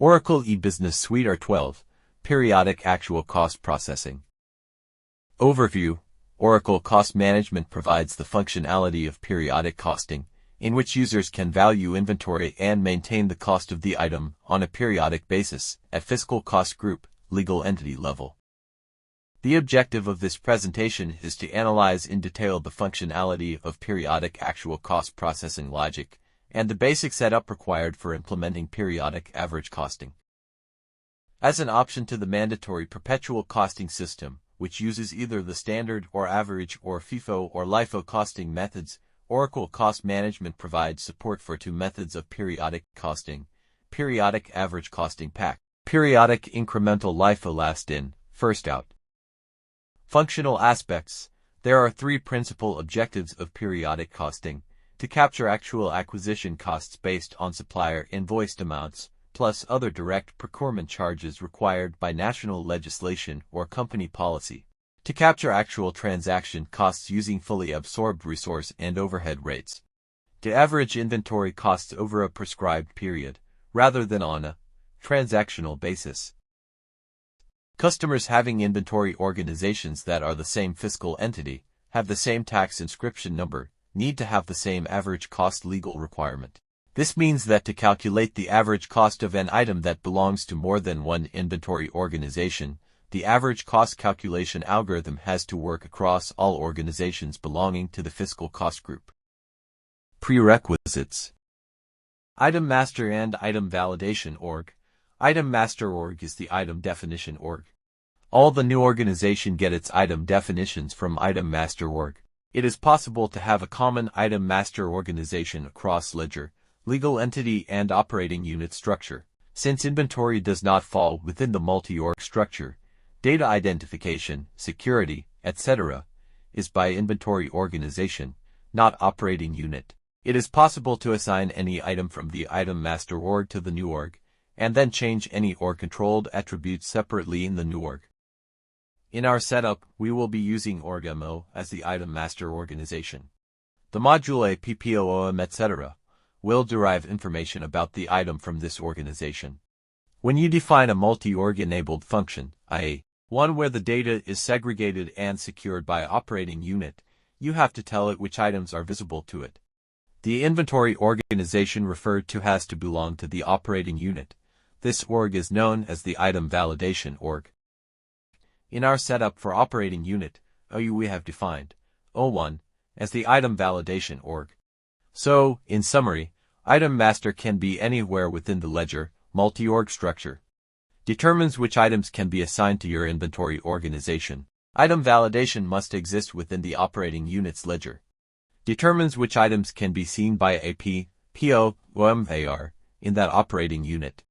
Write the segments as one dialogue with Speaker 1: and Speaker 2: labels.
Speaker 1: Oracle E-Business Suite R12, Periodic Actual Cost Processing. Overview. Oracle Cost Management provides the functionality of periodic costing, in which users can value inventory and maintain the cost of the item on a periodic basis at fiscal cost group, legal entity level. The objective of this presentation is to analyze in detail the functionality of periodic actual cost processing logic and the basic setup required for implementing periodic average costing. As an option to the mandatory perpetual costing system, which uses either the standard or average or FIFO or LIFO costing methods, Oracle Cost Management provides support for two methods of periodic costing: periodic average costing PAC, periodic incremental LIFO last in, first out. Functional aspects. There are three principal objectives of periodic costing: to capture actual acquisition costs based on supplier invoiced amounts, plus other direct procurement charges required by national legislation or company policy; to capture actual transaction costs using fully absorbed resource and overhead rates; to average inventory costs over a prescribed period, rather than on a transactional basis. Customers having inventory organizations that are the same fiscal entity, have the same tax inscription number, need to have the same average cost legal requirement. This means that to calculate the average cost of an item that belongs to more than one inventory organization, the average cost calculation algorithm has to work across all organizations belonging to the fiscal cost group. Prerequisites. Item Master and Item Validation Org. Item Master Org is the item definition org. All the new organization get its item definitions from Item Master Org. It is possible to have a common Item Master organization across ledger, legal entity and operating unit structure. Since inventory does not fall within the multi-org structure, data identification, security, etc., is by inventory organization, not operating unit. It is possible to assign any item from the Item Master org to the new org, and then change any org-controlled attributes separately in the new org. In our setup, we will be using org.mo as the Item Master organization. The module A, PPOOM, etc. will derive information about the item from this organization. When you define a multi-org enabled function, i.e., one where the data is segregated and secured by operating unit, you have to tell it which items are visible to it. The inventory organization referred to has to belong to the operating unit. This org is known as the Item Validation org. In our setup for operating unit, OU, we have defined O1 as the Item Validation org. So, in summary, Item Master can be anywhere within the ledger, multi-org structure. Determines which items can be assigned to your inventory organization. Item Validation must exist within the operating unit's ledger. Determines which items can be seen by a PO, OMAR in that operating unit.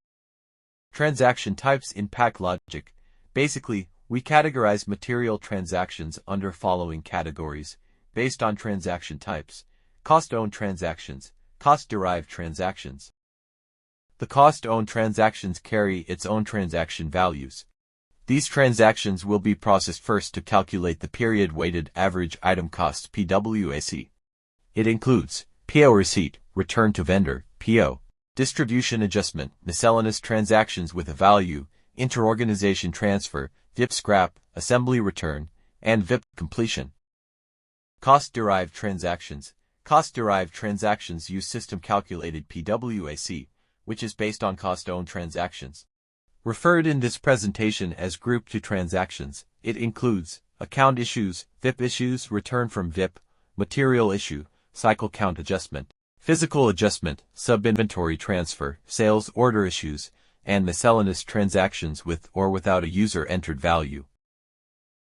Speaker 1: Transaction types in PAC logic. Basically, we categorize material transactions under following categories, based on transaction types: cost-owned transactions, cost-derived transactions. The cost-owned transactions carry its own transaction values. These transactions will be processed first to calculate the period-weighted average item costs PWAC. It includes PO receipt, return to vendor, PO, distribution adjustment, miscellaneous transactions with a value, interorganization transfer, VIP scrap, assembly return, and VIP completion. Cost-derived transactions. Cost-derived transactions use system-calculated PWAC, which is based on cost-owned transactions. Referred in this presentation as Group 2 transactions, it includes account issues, VIP issues, return from VIP, material issue, cycle count adjustment, physical adjustment, sub-inventory transfer, sales order issues, and miscellaneous transactions with or without a user-entered value.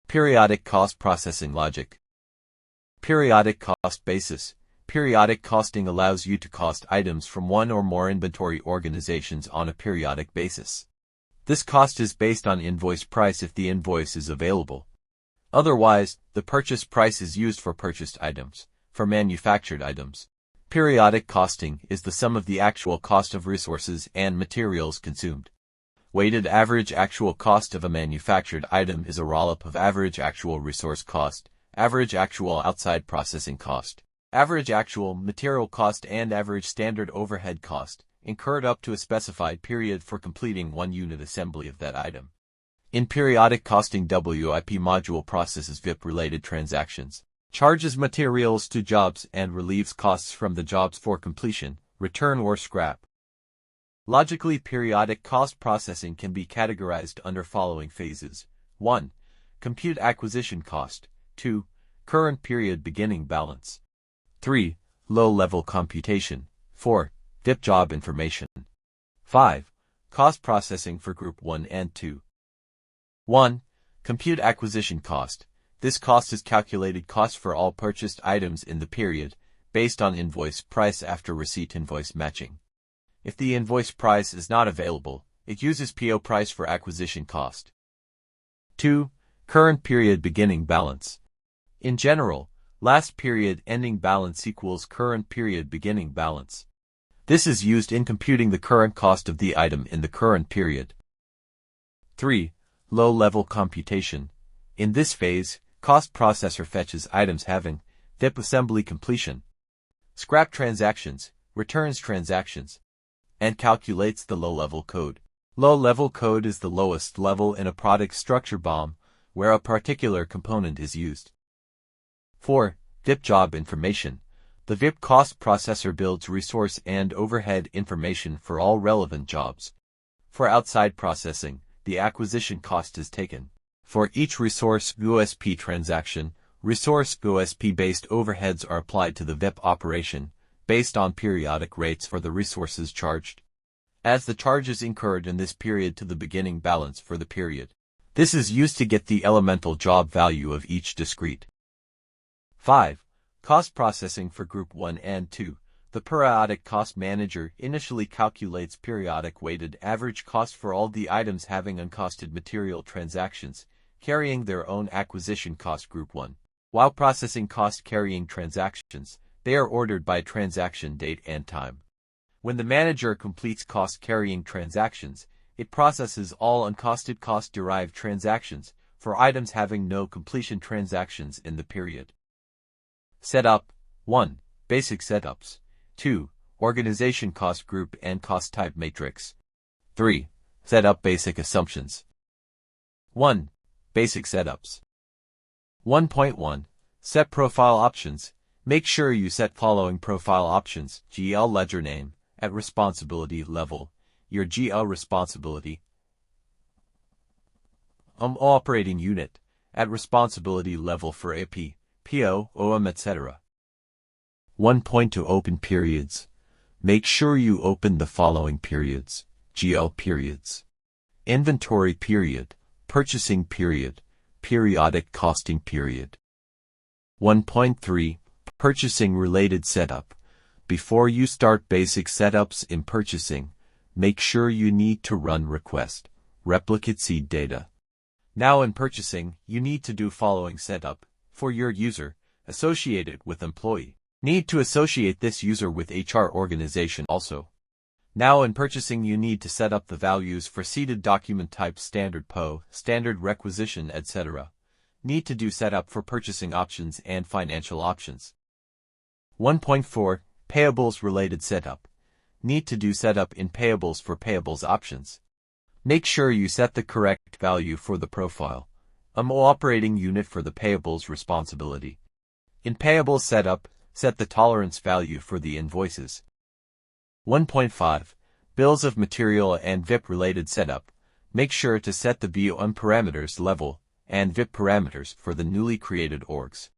Speaker 1: Periodic cost processing logic. Periodic cost basis. Periodic costing allows you to cost items from one or more inventory organizations on a periodic basis. This cost is based on invoice price if the invoice is available. Otherwise, the purchase price is used for purchased items. For manufactured items, periodic costing is the sum of the actual cost of resources and materials consumed. Weighted average actual cost of a manufactured item is a roll-up of average actual resource cost, average actual outside processing cost, average actual material cost, and average standard overhead cost, incurred up to a specified period for completing one unit assembly of that item. In periodic costing, WIP module processes VIP-related transactions, charges materials to jobs, and relieves costs from the jobs for completion, return, or scrap. Logically, periodic cost processing can be categorized under following phases. 1. Compute acquisition cost. 2. Current period beginning balance. 3. Low-level computation. 4. VIP job information. 5. Cost processing for Group 1 and 2. 1. Compute acquisition cost. This cost is calculated cost for all purchased items in the period, based on invoice price after receipt invoice matching. If the invoice price is not available, it uses PO price for acquisition cost. 2. Current period beginning balance. In general, last period ending balance equals current period beginning balance. This is used in computing the current cost of the item in the current period. 3. Low-level computation. In this phase, cost processor fetches items having VIP assembly completion, scrap transactions, returns transactions, and calculates the low-level code. Low-level code is the lowest level in a product structure BOM, where a particular component is used. 4. VIP job information. The VIP cost processor builds resource and overhead information for all relevant jobs. For outside processing, the acquisition cost is taken. For each resource USP transaction, resource USP-based overheads are applied to the VIP operation, based on periodic rates for the resources charged, as the charges incurred in this period to the beginning balance for the period. This is used to get the elemental job value of each discrete. 5. Cost processing for Group 1 and 2. The periodic cost manager initially calculates periodic weighted average cost for all the items having uncosted material transactions, carrying their own acquisition cost Group 1. While processing cost-carrying transactions, they are ordered by transaction date and time. When the manager completes cost-carrying transactions, it processes all uncosted cost-derived transactions for items having no completion transactions in the period. Setup. 1. Basic setups. 2. Organization cost group and cost type matrix. 3. Setup basic assumptions. 1. Basic setups. 1.1. Set profile options. Make sure you set following profile options: GL ledger name, at responsibility level, your GL responsibility, operating unit, at responsibility level for AP, PO, OM, etc. 1.2 Open periods. Make sure you open the following periods: GL periods, inventory period, purchasing period, periodic costing period. 1.3 Purchasing related setup. Before you start basic setups in purchasing, make sure you need to run request replicate seed data. Now in purchasing, you need to do following setup for your user associated with employee. Need to associate this user with HR organization also. Now in purchasing, you need to set up the values for seeded document type, standard PO, standard requisition, etc. Need to do setup for purchasing options and financial options. 1.4 Payables related setup. Need to do setup in payables for payables options. Make sure you set the correct value for the profile, operating unit for the payables responsibility. In payables setup, set the tolerance value for the invoices. 1.5 Bills of material and VIP related setup. Make sure to set the BOM parameters level and VIP parameters for the newly created orgs.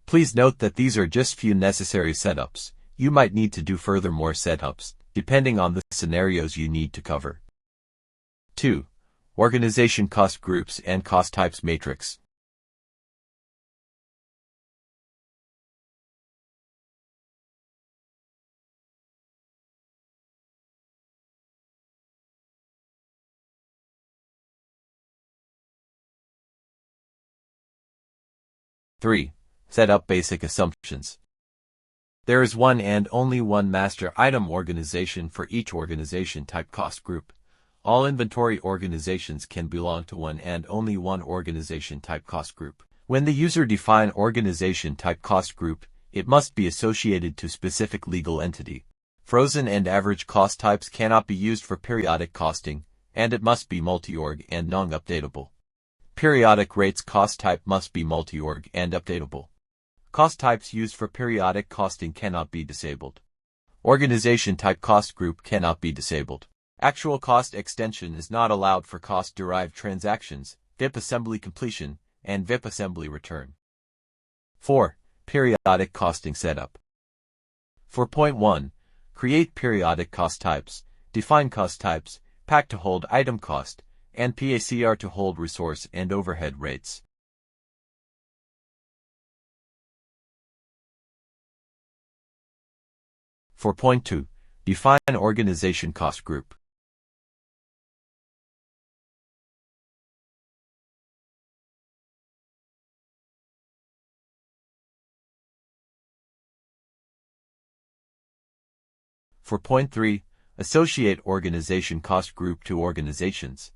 Speaker 1: Please note that these are just few necessary setups. You might need to do further more setups, depending on the scenarios you need to cover. 2. Organization cost groups and cost types matrix. Three. Set up basic assumptions. There is one and only one master item organization for each organization type cost group. All inventory organizations can belong to one and only one organization type cost group. When the user define organization type cost group, it must be associated to specific legal entity. Frozen and average cost types cannot be used for periodic costing, and it must be multi-org and non-updatable. Periodic rates cost type must be multi-org and updatable. Cost types used for periodic costing cannot be disabled. Organization type cost group cannot be disabled. Actual cost extension is not allowed for cost-derived transactions, VIP assembly completion, and VIP assembly return. 4. Periodic costing setup. 4.1. Create periodic cost types, define cost types, PAC to hold item cost, and PACR to hold resource and overhead rates. For 4.2. Define organization cost group. For 4.3. Associate organization cost group to organizations.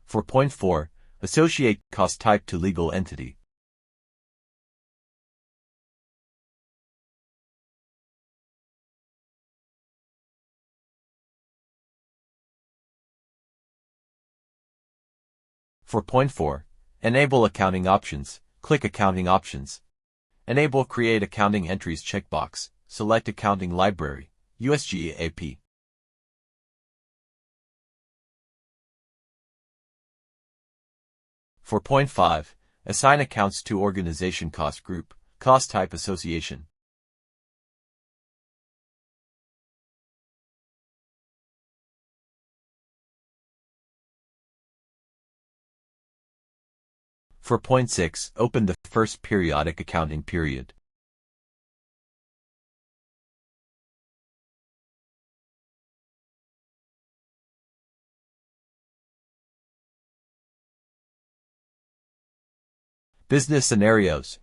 Speaker 1: For 4.4. Associate cost type to legal entity. For 4.4. Enable accounting options. Click Accounting Options. Enable Create Accounting Entries checkbox. Select Accounting Library, USGAP. For 4.5. Assign accounts to organization cost group, cost type association. For 4.6. Open the first periodic accounting period. Business scenarios.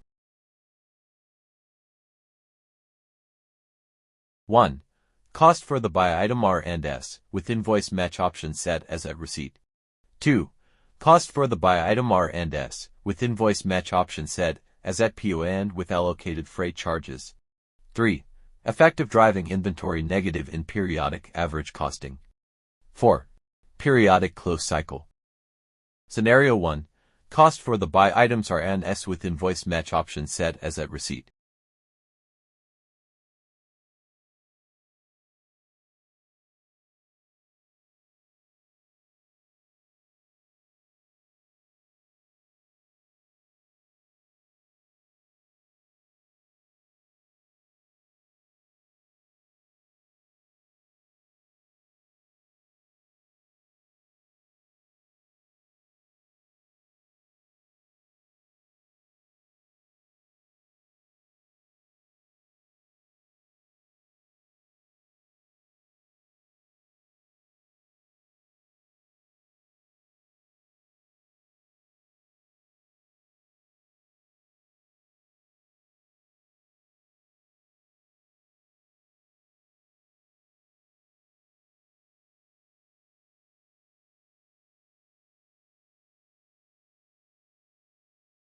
Speaker 1: 1. Cost for the buy item R&S, with invoice match option set as at receipt. 2. Cost for the buy item R&S, with invoice match option set as at PO and with allocated freight charges. 3. Effective driving inventory negative in periodic average costing. 4. Periodic close cycle. Scenario 1. Cost for the buy items R&S with invoice match option set as at receipt.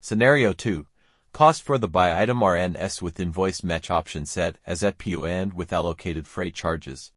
Speaker 1: Scenario 2. Cost for the buy item R&S with invoice match option set as at PO and with allocated freight charges.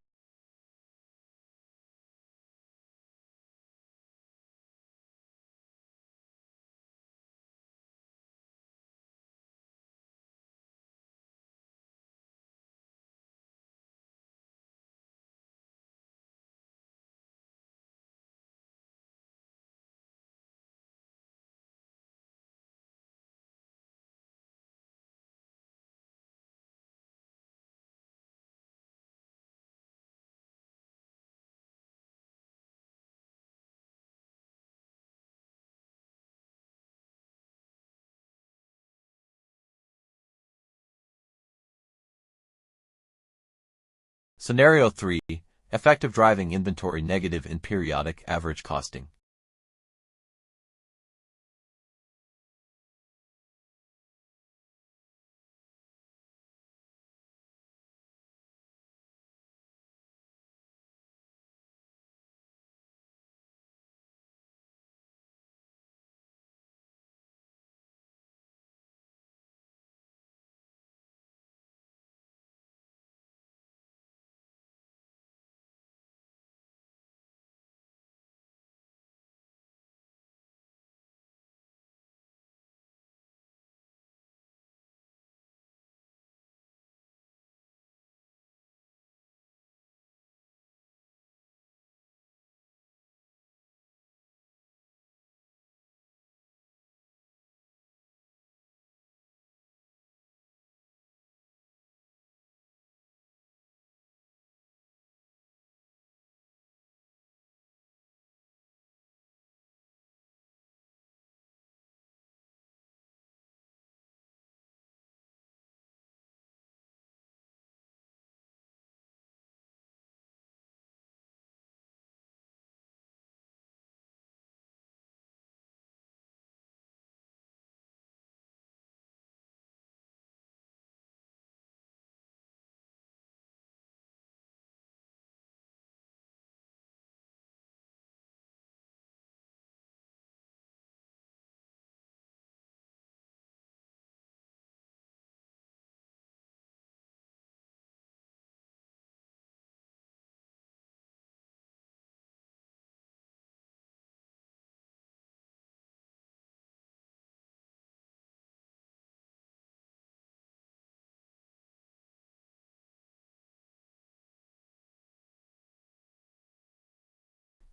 Speaker 1: Scenario 3. Effective driving inventory negative in periodic average costing.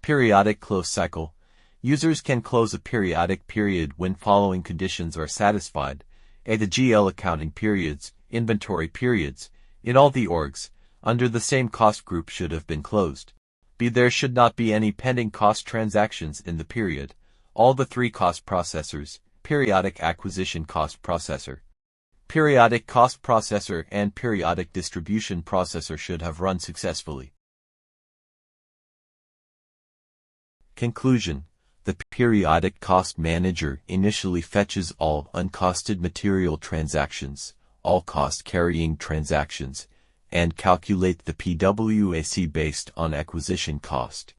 Speaker 1: Periodic close cycle. Users can close a periodic period when following conditions are satisfied. A. The GL accounting periods, inventory periods, in all the orgs, under the same cost group should have been closed. B. There should not be any pending cost transactions in the period. All the three cost processors, periodic acquisition cost processor, periodic cost processor, and periodic distribution processor should have run successfully. Conclusion. The periodic cost manager initially fetches all uncosted material transactions, all cost-carrying transactions, and calculate the PWAC based on acquisition cost.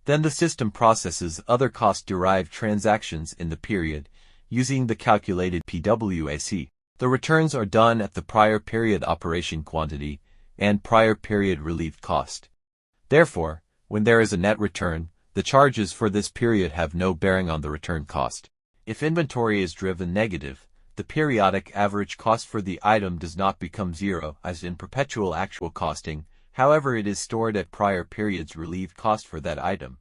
Speaker 1: Then the system processes other cost-derived transactions in the period, using the calculated PWAC. The returns are done at the prior period operation quantity and prior period relieved cost. Therefore, when there is a net return, the charges for this period have no bearing on the return cost. If inventory is driven negative, the periodic average cost for the item does not become zero as in perpetual actual costing, however it is stored at prior period's relieved cost for that item.